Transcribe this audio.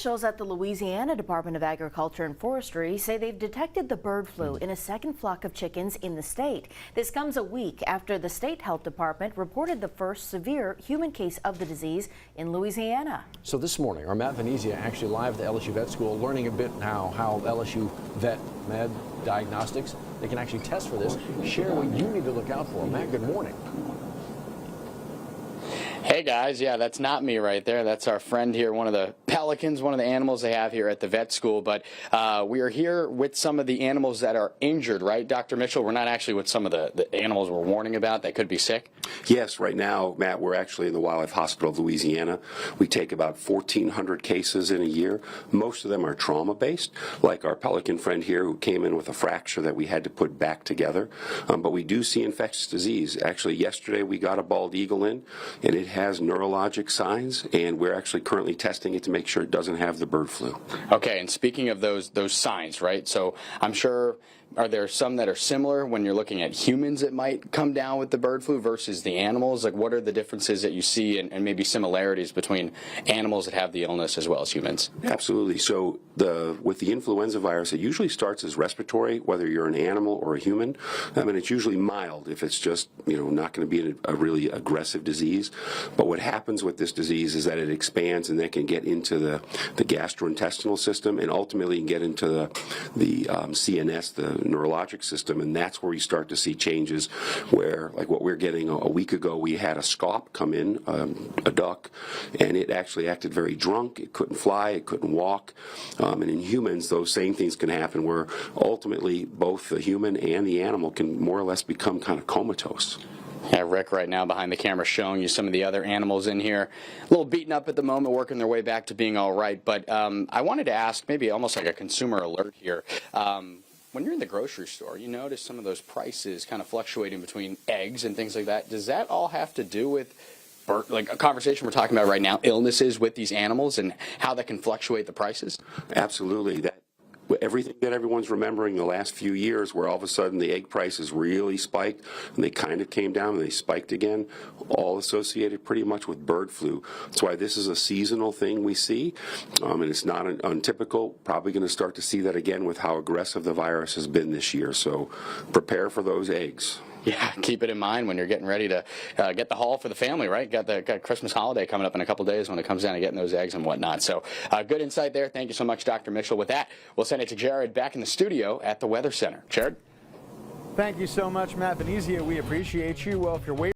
Officials at the Louisiana Department of Agriculture and Forestry say they've detected the bird flu in a second flock of chickens in the state. This comes a week after the state health department reported the first severe human case of the disease in Louisiana. So this morning, our Matt Venezia actually live at the LSU Vet School, learning a bit now how LSU Vet Med Diagnostics, they can actually test for this, share what you need to look out for. Matt, good morning. Hey guys, yeah, that's not me right there. That's our friend here, one of the pelicans, one of the animals they have here at the vet school. But we are here with some of the animals that are injured, right, Dr. Mitchell? We're not actually with some of the animals we're warning about that could be sick? Yes, right now, Matt, we're actually in the Wildlife Hospital of Louisiana. We take about 1,400 cases in a year. Most of them are trauma-based, like our pelican friend here who came in with a fracture that we had to put back together. But we do see infectious disease. Actually, yesterday we got a bald eagle in, and it has neurologic signs, and we're actually currently testing it to make sure it doesn't have the bird flu. Okay, and speaking of those signs, right? So I'm sure, are there some that are similar when you're looking at humans that might come down with the bird flu versus the animals? Like, what are the differences that you see and maybe similarities between animals that have the illness as well as humans? Absolutely. So with the influenza virus, it usually starts as respiratory, whether you're an animal or a human. And it's usually mild if it's just, not going to be a really aggressive disease. But what happens with this disease is that it expands and that can get into the gastrointestinal system and ultimately get into the CNS, the neurologic system, and that's where we start to see changes where, like what we're getting a week ago, we had a scaup come in, a duck, and it actually acted very drunk. It couldn't fly, it couldn't walk. And in humans, those same things can happen where ultimately both the human and the animal can more or less become kind of comatose. Yeah, Rick right now behind the camera showing you some of the other animals in here. A little beaten up at the moment, working their way back to being all right. But I wanted to ask, maybe almost like a consumer alert here. When you're in the grocery store, you notice some of those prices kind of fluctuating between eggs and things like that. Does that all have to do with, like a conversation we're talking about right now, illnesses with these animals and how that can fluctuate the prices? Absolutely. Everything that everyone's remembering the last few years where all of a sudden the egg prices really spiked and they kind of came down and they spiked again, all associated pretty much with bird flu. That's why this is a seasonal thing we see, and it's not untypical. Probably going to start to see that again with how aggressive the virus has been this year. So prepare for those eggs. Yeah, keep it in mind when you're getting ready to get the haul for the family, right? Got Christmas holiday coming up in a couple days when it comes down to getting those eggs and whatnot. So good insight there. Thank you so much, Dr. Mitchell. With that, we'll send it to Jared back in the studio at the Weather Center. Jared? Thank you so much, Matt Venezia. We appreciate you. Well, if you're waiting